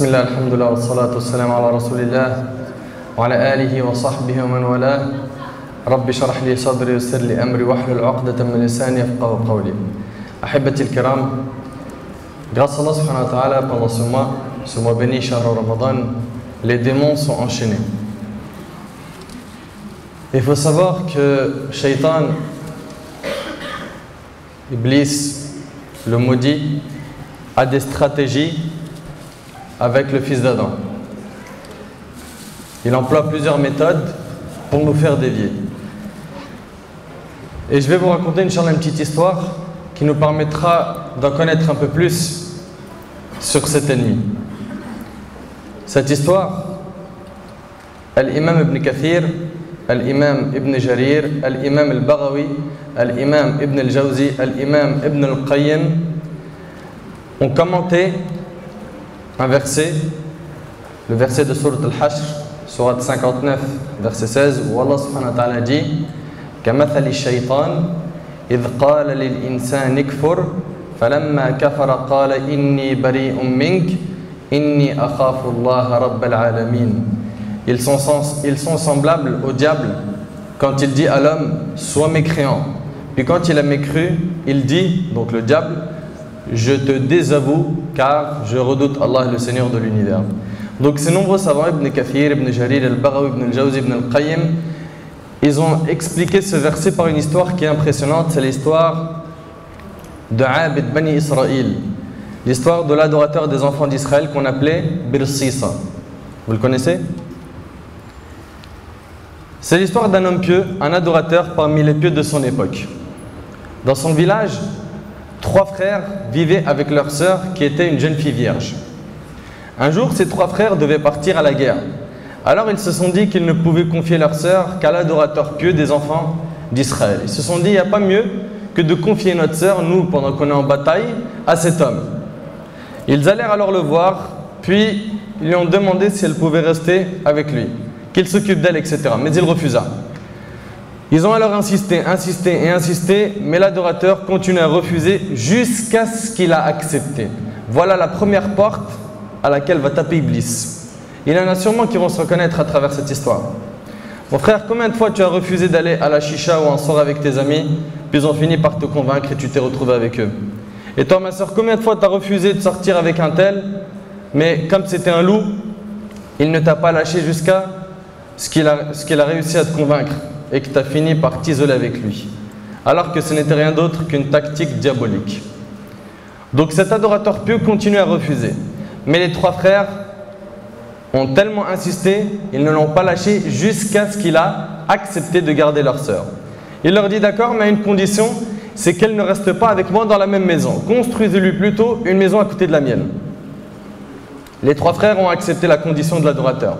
بسم الله الحمد لله والصلاة والسلام على رسول الله وعلى آله وصحبه ومن والاه رب اشرح لي صدري ويسر لي أمري واحلل عقدة من لساني يفقهوا قولي. أحبتي الكرام, grâce à Allah subhanahu wa ta'ala, pendant ce mois béni, Shahr Ramadan, les démons sont enchaînés. Il faut savoir que Shaitan, Iblis, le maudit, a des stratégies avec le fils d'Adam. Il emploie plusieurs méthodes pour nous faire dévier. Et je vais vous raconter une petite histoire qui nous permettra d'en connaître un peu plus sur cet ennemi. Cette histoire, Al-Imam Ibn Kathir, Al-Imam Ibn Jarir, Al-Imam Al-Baghawi, Al-Imam Ibn Al-Jawzi, Al-Imam Ibn Al-Qayyim ont commenté un verset, le verset de Sourate Al-Hashr, Sourate 59, verset 16, où Allah subhanahu wa ta'ala dit كَمَثَلِ الشَّيْطَانِ إِذْ قَالَ لِلْإِنسَانِ اكْفُرْ فَلَمَّا كَفَرَ قَالَ إِنِّي بَرِيءٌ مِّنكَ إِنِّي أَخَافُ اللَّهَ رَبَّ الْعَالَمِينَ. Ils sont semblables au diable quand il dit à l'homme sois mécréant. Puis quand il a mécru, il dit, donc le diable, je te désavoue car je redoute Allah, le Seigneur de l'univers. Donc ces nombreux savants, Ibn Kathir, Ibn Jarir, Al-Baghawi, Ibn Al-Jawzi, Ibn Al-Qayyim, ils ont expliqué ce verset par une histoire qui est impressionnante. C'est l'histoire de Abid Bani Israël, l'histoire de l'adorateur des enfants d'Israël qu'on appelait Birsisa. Vous le connaissez? C'est l'histoire d'un homme pieux, un adorateur parmi les pieux de son époque. Dans son village, 3 frères vivaient avec leur sœur qui était une jeune fille vierge. Un jour, ces 3 frères devaient partir à la guerre. Alors ils se sont dit qu'ils ne pouvaient confier leur sœur qu'à l'adorateur pieux des enfants d'Israël. Ils se sont dit, il n'y a pas mieux que de confier notre sœur, nous, pendant qu'on est en bataille, à cet homme. Ils allèrent alors le voir, puis ils lui ont demandé si elle pouvait rester avec lui, qu'il s'occupe d'elle, etc. Mais il refusa. Ils ont alors insisté, mais l'adorateur continue à refuser jusqu'à ce qu'il a accepté. Voilà la première porte à laquelle va taper Iblis. Il y en a sûrement qui vont se reconnaître à travers cette histoire. Mon frère, combien de fois tu as refusé d'aller à la chicha ou en soirée avec tes amis, puis ils ont fini par te convaincre et tu t'es retrouvé avec eux? Et toi, ma soeur, combien de fois tu as refusé de sortir avec un tel, mais comme c'était un loup, il ne t'a pas lâché jusqu'à ce qu'il a réussi à te convaincre et que tu as fini par t'isoler avec lui, alors que ce n'était rien d'autre qu'une tactique diabolique. Donc cet adorateur pieux continue à refuser. Mais les 3 frères ont tellement insisté, ils ne l'ont pas lâché jusqu'à ce qu'il a accepté de garder leur sœur. Il leur dit d'accord, mais à une condition, c'est qu'elle ne reste pas avec moi dans la même maison. Construisez-lui plutôt une maison à côté de la mienne. Les 3 frères ont accepté la condition de l'adorateur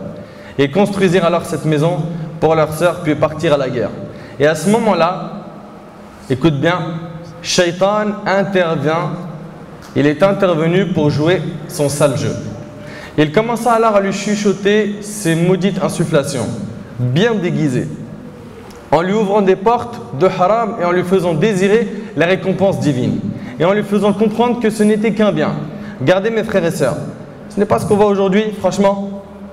et construisirent alors cette maison pour leur sœur, puis partir à la guerre. Et à ce moment-là, écoute bien, Shaitan intervient. Il est intervenu pour jouer son sale jeu. Il commença alors à lui chuchoter ses maudites insufflations, bien déguisées, en lui ouvrant des portes de haram et en lui faisant désirer la récompense divine, et en lui faisant comprendre que ce n'était qu'un bien. Regardez mes frères et sœurs, ce n'est pas ce qu'on voit aujourd'hui, franchement.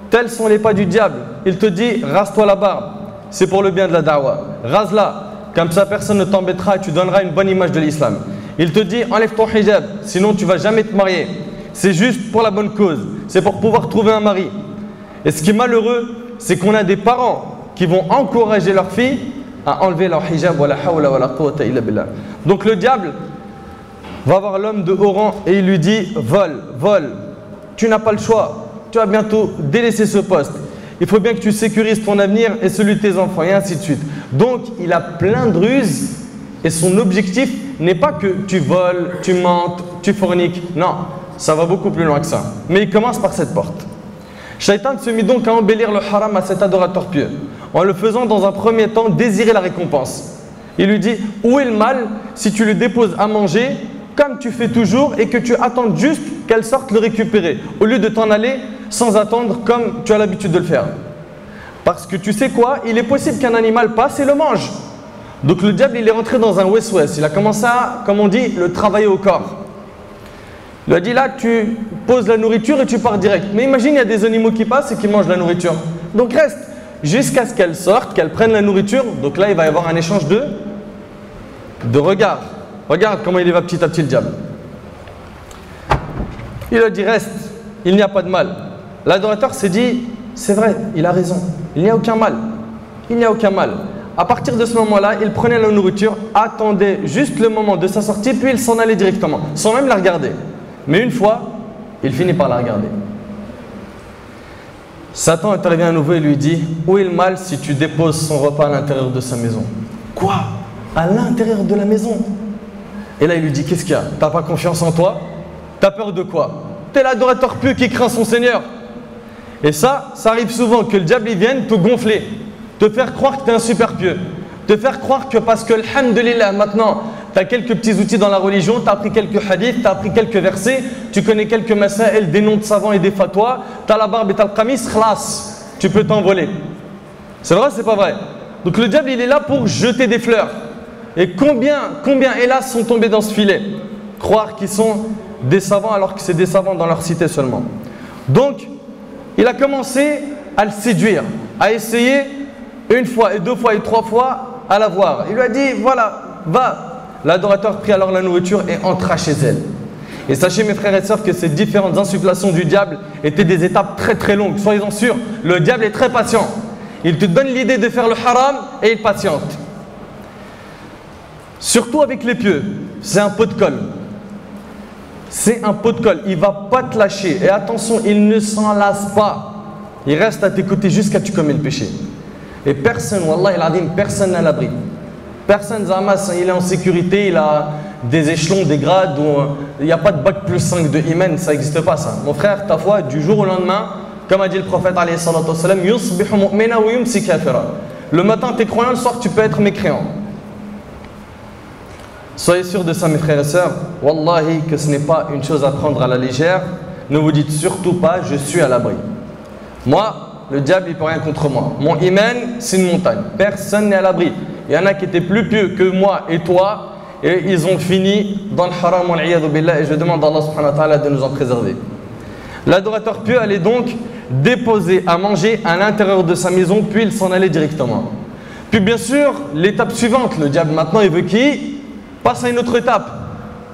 Tels sont les pas du diable. Il te dit, rase-toi la barbe, c'est pour le bien de la da'wah. Rase-la, comme ça personne ne t'embêtera et tu donneras une bonne image de l'islam. Il te dit, enlève ton hijab, sinon tu ne vas jamais te marier. C'est juste pour la bonne cause, c'est pour pouvoir trouver un mari. Et ce qui est malheureux, c'est qu'on a des parents qui vont encourager leurs filles à enlever leur hijab. Donc le diable va voir l'homme de haut rang et il lui dit, vole, tu n'as pas le choix. Tu vas bientôt délaisser ce poste. Il faut bien que tu sécurises ton avenir et celui de tes enfants, et ainsi de suite. Donc, il a plein de ruses et son objectif n'est pas que tu voles, tu mentes, tu forniques. Non, ça va beaucoup plus loin que ça. Mais il commence par cette porte. Shaitan se mit donc à embellir le haram à cet adorateur pieux, en le faisant dans un premier temps désirer la récompense. Il lui dit, où est le mal si tu lui déposes à manger comme tu fais toujours et que tu attends juste qu'elle sorte le récupérer, au lieu de t'en aller sans attendre comme tu as l'habitude de le faire. Parce que tu sais quoi, il est possible qu'un animal passe et le mange. Donc le diable, il est rentré dans un west-west. Il a commencé à, comme on dit, le travailler au corps. Il lui a dit là, tu poses la nourriture et tu pars direct. Mais imagine, il y a des animaux qui passent et qui mangent la nourriture. Donc reste jusqu'à ce qu'elle sorte, qu'elle prenne la nourriture. Donc là, il va y avoir un échange de regards. Regarde comment il va petit à petit le diable. Il a dit reste, il n'y a pas de mal. L'adorateur s'est dit, c'est vrai, il a raison. Il n'y a aucun mal. Il n'y a aucun mal. À partir de ce moment-là, il prenait la nourriture, attendait juste le moment de sa sortie, puis il s'en allait directement, sans même la regarder. Mais une fois, il finit par la regarder. Satan est arrivé à nouveau et lui dit, où est le mal si tu déposes son repas à l'intérieur de sa maison? Quoi? À l'intérieur de la maison? Et là, il lui dit, qu'est-ce qu'il y a? T'as pas confiance en toi? T'as peur de quoi? T'es l'adorateur pieux qui craint son Seigneur. Et ça arrive souvent que le diable il vienne te gonfler, te faire croire que tu es un super pieux, te faire croire que parce que, alhamdulillah, maintenant, tu as quelques petits outils dans la religion, tu as appris quelques hadiths, tu as appris quelques versets, tu connais quelques masaïl, des noms de savants et des fatwas, tu as la barbe et tu as le qamis, khlas, tu peux t'envoler. C'est vrai, c'est pas vrai? Donc le diable, il est là pour jeter des fleurs. Et combien, hélas, sont tombés dans ce filet? Croire qu'ils sont des savants alors que c'est des savants dans leur cité seulement. Donc, il a commencé à le séduire, à essayer une fois et deux fois et trois fois à la voir. Il lui a dit, voilà, va. L'adorateur prit alors la nourriture et entra chez elle. Et sachez mes frères et sœurs que ces différentes insufflations du diable étaient des étapes très très longues. Soyez-en sûrs, le diable est très patient. Il te donne l'idée de faire le haram et il patiente. Surtout avec les pieux, c'est un pot de colle. C'est un pot de colle, il ne va pas te lâcher. Et attention, il ne s'en lasse pas. Il reste à tes côtés jusqu'à ce que tu commettes le péché. Et personne, wallah, il a dit, personne n'a l'abri. Personne, Zamas, il est en sécurité, il a des échelons, des grades, où il n'y a pas de bac plus 5 de iman, ça n'existe pas ça. Mon frère, ta foi, du jour au lendemain, comme a dit le prophète, le matin tu es croyant, le soir tu peux être mécréant. Soyez sûrs de ça mes frères et sœurs, wallahi que ce n'est pas une chose à prendre à la légère. Ne vous dites surtout pas je suis à l'abri. Moi, le diable il ne peut rien contre moi. Mon iman c'est une montagne, personne n'est à l'abri. Il y en a qui étaient plus pieux que moi et toi et ils ont fini dans le haram wal-'iyadhu billah et je demande à Allah subhanahu wa ta'ala de nous en préserver. L'adorateur pieux allait donc déposer à manger à l'intérieur de sa maison puis il s'en allait directement. Puis bien sûr, l'étape suivante, le diable maintenant il veut qui? Passe à une autre étape.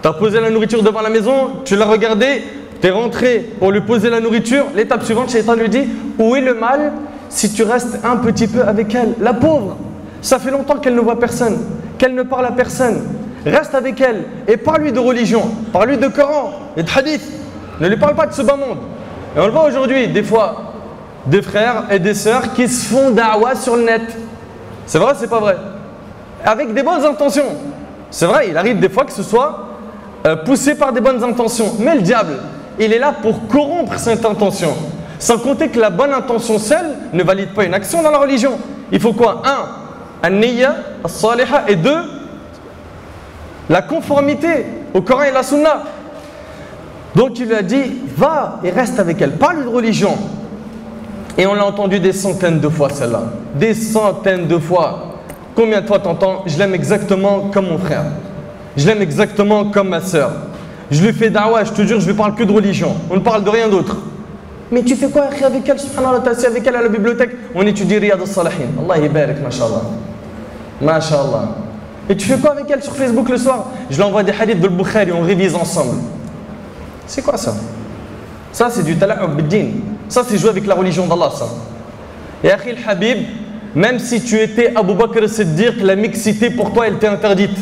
Tu as posé la nourriture devant la maison, tu l'as regardé, tu es rentré pour lui poser la nourriture. L'étape suivante, Shaitan lui dit, où est le mal si tu restes un petit peu avec elle? La pauvre, ça fait longtemps qu'elle ne voit personne, qu'elle ne parle à personne. Reste avec elle et parle-lui de religion, parle-lui de Coran et de hadith. Ne lui parle pas de ce bas monde. Et on le voit aujourd'hui, des fois, des frères et des sœurs qui se font da'wa sur le net. C'est vrai, c'est pas vrai? Avec des bonnes intentions. C'est vrai, il arrive des fois que ce soit poussé par des bonnes intentions. Mais le diable, il est là pour corrompre cette intention. Sans compter que la bonne intention seule ne valide pas une action dans la religion. Il faut quoi? Un, an-niyya, as-saliha, et deux, la conformité au Coran et la Sunna. Donc il lui a dit, va et reste avec elle, parle de religion. Et on l'a entendu des centaines de fois celle-là. Des centaines de fois. Combien de fois t'entends, je l'aime exactement comme mon frère. Je l'aime exactement comme ma soeur. Je lui fais da'wa, je te jure, je ne parle que de religion. On ne parle de rien d'autre. Mais tu fais quoi avec elle, subhanallah, t'es assis avec elle à la bibliothèque, on étudie Riyad al-Salihin. Allah yibarak, mashallah. Mashallah. Et tu fais quoi avec elle sur Facebook le soir? Je lui envoie des hadiths de Bukhari, on révise ensemble. C'est quoi ça? Ça c'est du tala'ub bid-din. Ça c'est jouer avec la religion d'Allah ça. Et akhi al-Habib, même si tu étais Abu Bakr as-Siddiq, la mixité pour toi elle t'est interdite.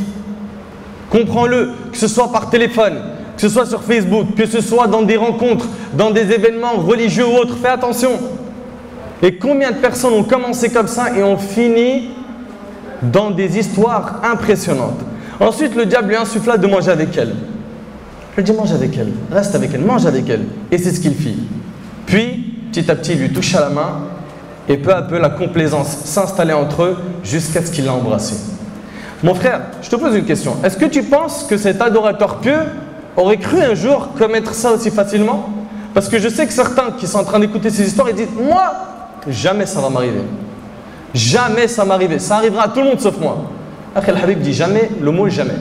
Comprends-le, que ce soit par téléphone, que ce soit sur Facebook, que ce soit dans des rencontres, dans des événements religieux ou autres, fais attention. Et combien de personnes ont commencé comme ça et ont fini dans des histoires impressionnantes. Ensuite le diable lui insuffla de manger avec elle. Je lui dis mange avec elle, reste avec elle, mange avec elle. Et c'est ce qu'il fit. Puis petit à petit il lui toucha la main et peu à peu la complaisance s'installait entre eux jusqu'à ce qu'il l'a embrassée. Mon frère, je te pose une question. Est-ce que tu penses que cet adorateur pieux aurait cru un jour commettre ça aussi facilement? Parce que je sais que certains qui sont en train d'écouter ces histoires, ils disent « Moi, jamais ça va m'arriver. Jamais ça m'arriver. Ça arrivera à tout le monde sauf moi. » Akhi al-Habib dit jamais, le mot jamais.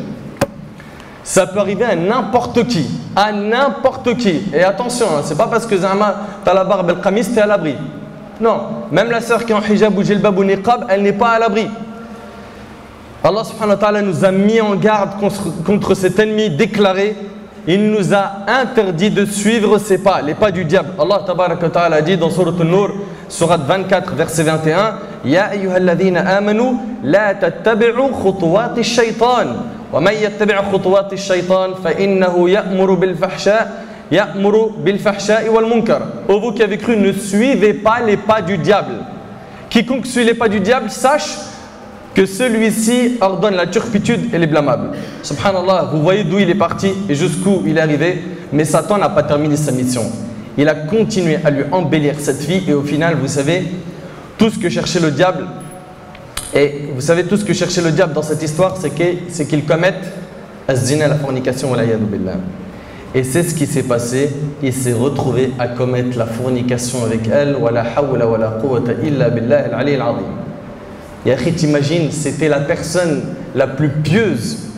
Ça peut arriver à n'importe qui. À n'importe qui. Et attention, hein, c'est pas parce que Zama, t'as la barbe et le qamis, t'es à l'abri. Non. Même la sœur qui est en hijab ou jilbab ou niqab, elle n'est pas à l'abri. Allah subhanahu wa ta'ala nous a mis en garde contre cet ennemi déclaré. Il nous a interdit de suivre ses pas, les pas du diable. Allah tabaraka wa ta'ala a dit dans Surat An-Nur, Surat 24, verset 21, Ya ayyuhalladhina amanu, la tattabi'u khutuwati shaytan. Wa man yattabi' khutuwati shaytan, fa innahu ya'muru bil fahsha'i wal munkar. Ô vous qui avez cru, ne suivez pas les pas du diable. Quiconque suit les pas du diable, sache que celui-ci ordonne la turpitude et les blâmables. Subhanallah, vous voyez d'où il est parti et jusqu'où il est arrivé, mais Satan n'a pas terminé sa mission. Il a continué à lui embellir cette vie et au final, vous savez, tout ce que cherchait le diable, dans cette histoire, c'est qu'il commette az-zina, la fornication, wa la yadu billah. Et c'est ce qui s'est passé, il s'est retrouvé à commettre la fornication avec elle, wa la hawla wa la quwwata illa billah al-ali al-azim. Et après, t'imagines, c'était la personne la plus pieuse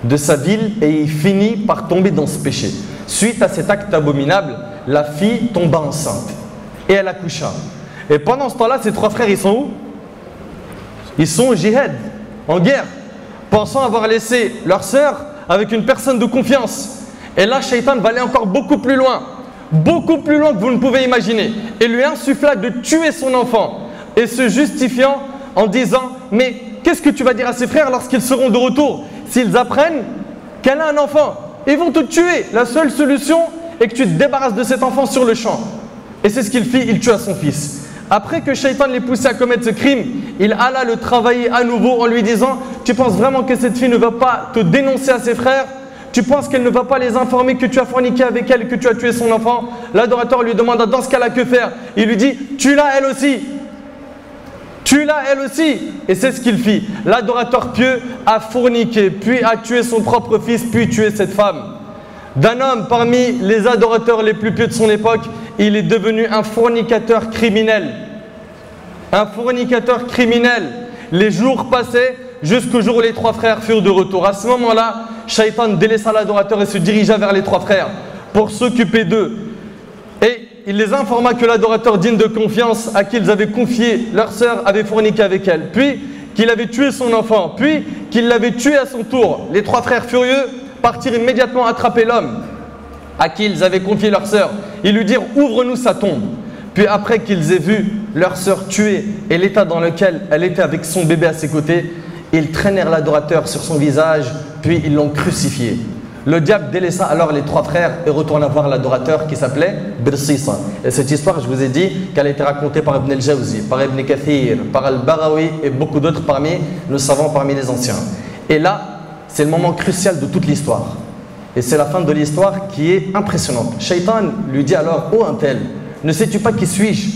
de sa ville et il finit par tomber dans ce péché. Suite à cet acte abominable, la fille tomba enceinte et elle accoucha. Et pendant ce temps-là, ses trois frères, ils sont où? Ils sont au jihad, en guerre, pensant avoir laissé leur sœur avec une personne de confiance. Et là, Shaitan va aller encore beaucoup plus loin que vous ne pouvez imaginer, et lui insuffla de tuer son enfant, et se justifiant en disant, mais qu'est-ce que tu vas dire à ses frères lorsqu'ils seront de retour? S'ils apprennent qu'elle a un enfant, ils vont te tuer. La seule solution est que tu te débarrasses de cet enfant sur le champ. Et c'est ce qu'il fit, il tua son fils. Après que Shaitan l'ait poussé à commettre ce crime, il alla le travailler à nouveau en lui disant, tu penses vraiment que cette fille ne va pas te dénoncer à ses frères? Tu penses qu'elle ne va pas les informer que tu as forniqué avec elle, que tu as tué son enfant? L'adorateur lui demanda dans ce cas-là que faire. Il lui dit, tue-la elle aussi. Tue-la elle aussi. Et c'est ce qu'il fit. L'adorateur pieux a forniqué, puis a tué son propre fils, puis tué cette femme. D'un homme parmi les adorateurs les plus pieux de son époque, il est devenu un fornicateur criminel. Un fornicateur criminel. Les jours passaient jusqu'au jour où les trois frères furent de retour. À ce moment-là, Shaitan délaissa l'adorateur et se dirigea vers les trois frères pour s'occuper d'eux. Et il les informa que l'adorateur digne de confiance à qui ils avaient confié leur sœur avait forniqué avec elle, puis qu'il avait tué son enfant, puis qu'il l'avait tué à son tour. Les trois frères furieux partirent immédiatement attraper l'homme à qui ils avaient confié leur sœur. Ils lui dirent, ouvre-nous sa tombe. Puis après qu'ils aient vu leur sœur tuée et l'état dans lequel elle était avec son bébé à ses côtés, ils traînèrent l'adorateur sur son visage, puis ils l'ont crucifié. Le diable délaissa alors les trois frères et retourna voir l'adorateur qui s'appelait Birsisa. Et cette histoire, je vous ai dit qu'elle a été racontée par Ibn al-Jawzi, par Ibn Kathir, par Al-Barawi et beaucoup d'autres parmi nos savants, parmi les anciens. Et là, c'est le moment crucial de toute l'histoire. Et c'est la fin de l'histoire qui est impressionnante. Shaitan lui dit alors, ô un tel, ne sais-tu pas qui suis-je?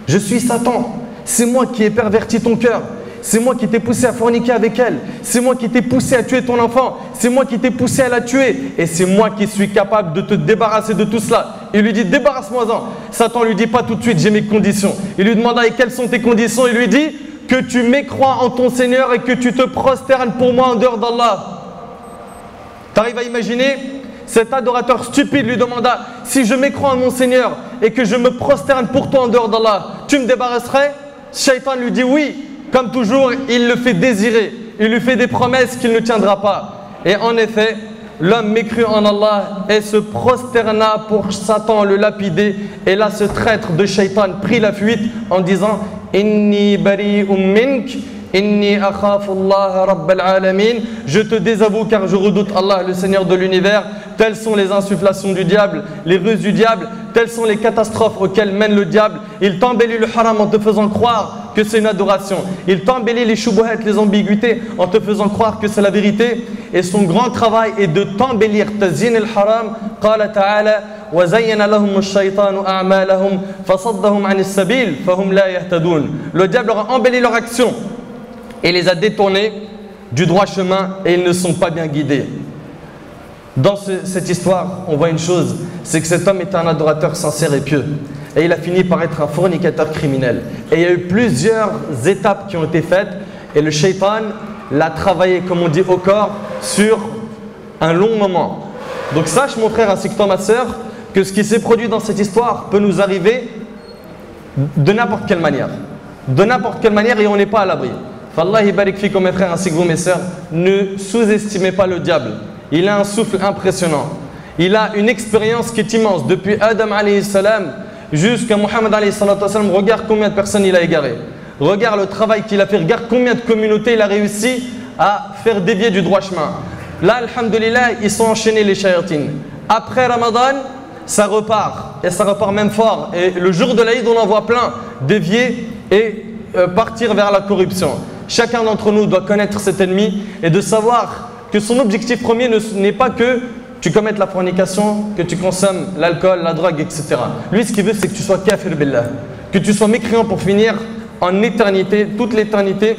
Je suis Satan. C'est moi qui ai perverti ton cœur. C'est moi qui t'ai poussé à forniquer avec elle. C'est moi qui t'ai poussé à tuer ton enfant. C'est moi qui t'ai poussé à la tuer. Et c'est moi qui suis capable de te débarrasser de tout cela. Il lui dit, débarrasse-moi-en. Satan lui dit, pas tout de suite, j'ai mes conditions. Il lui demanda, et quelles sont tes conditions? Il lui dit, que tu mécrois en ton Seigneur et que tu te prosternes pour moi en dehors d'Allah. Tu arrives à imaginer? Cet adorateur stupide lui demanda, si je mécrois en mon Seigneur et que je me prosterne pour toi en dehors d'Allah, tu me débarrasserais? Shaitan lui dit oui. Comme toujours, il le fait désirer. Il lui fait des promesses qu'il ne tiendra pas. Et en effet, l'homme mécrut en Allah et se prosterna pour Satan le lapider. Et là, ce traître de Shaitan prit la fuite en disant « Inni bari'um mink, inni akhafu Allah rabbal alamin » Je te désavoue car je redoute Allah, le Seigneur de l'univers. Telles sont les insufflations du diable, les ruses du diable. Telles sont les catastrophes auxquelles mène le diable. Il t'embellit le haram en te faisant croire que c'est une adoration. Il t'embellit les shubuhat, les ambiguïtés, en te faisant croire que c'est la vérité. Et son grand travail est de t'embellir. Tazin al-haram, qala ta'ala, wa zayyana lahum ash-shaytanu a'malahum, fasaddahum 'an as-sabil, fahum la yahtadoun. Le diable leur a embelli leur action et les a détournés du droit chemin et ils ne sont pas bien guidés. Dans cette histoire, on voit une chose, c'est que cet homme était un adorateur sincère et pieux. Et il a fini par être un fornicateur criminel. Et il y a eu plusieurs étapes qui ont été faites. Et le shaitan l'a travaillé, comme on dit, au corps, sur un long moment. Donc sache mon frère ainsi que toi ma sœur que ce qui s'est produit dans cette histoire peut nous arriver de n'importe quelle manière. De n'importe quelle manière et on n'est pas à l'abri. Fallahi barik fikum mes frères ainsi que vous mes sœurs, ne sous-estimez pas le diable. Il a un souffle impressionnant. Il a une expérience qui est immense. Depuis Adam alayhi salam jusqu'à Muhammad alayhi salam, regarde combien de personnes il a égaré. Regarde le travail qu'il a fait. Regarde combien de communautés il a réussi à faire dévier du droit chemin. Là, alhamdulillah, ils sont enchaînés les shayatines. Après Ramadan, ça repart. Et ça repart même fort. Et le jour de l'Aïd, on en voit plein dévier et partir vers la corruption. Chacun d'entre nous doit connaître cet ennemi et de savoir que son objectif premier n'est pas que tu commettes la fornication, que tu consommes l'alcool, la drogue, etc. Lui, ce qu'il veut, c'est que tu sois kafir billah, que tu sois mécréant pour finir en éternité, toute l'éternité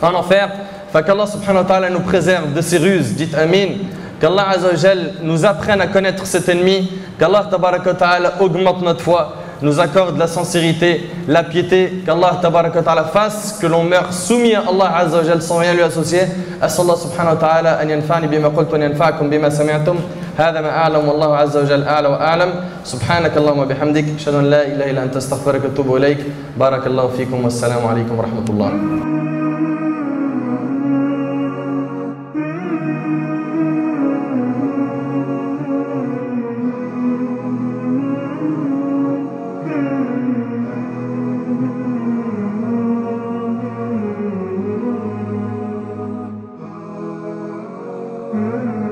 en enfer. Qu'Allah subhanahu wa ta'ala nous préserve de ses ruses, dites amin. Qu'Allah azza wa jal nous apprenne à connaître cet ennemi, qu'Allah tabaraka wa ta'ala augmente notre foi, nous accorde la sincérité, la piété, qu'Allah tabaraka wa ta'ala fasse que l'on meure soumis à Allah azza wa jal sans rien lui associer. As'Allah subhanahu wa ta'ala an yanfa'ni bima qultu wa yanfa'akum bima sami'tum. هذا ما أعلم والله عز وجل أعلى وأعلم سبحانك اللهم وبحمدك أشهد أن لا إله إلا أنت أستغفرك وأتوب إليك بارك الله فيكم والسلام عليكم ورحمة الله. Mm-hmm.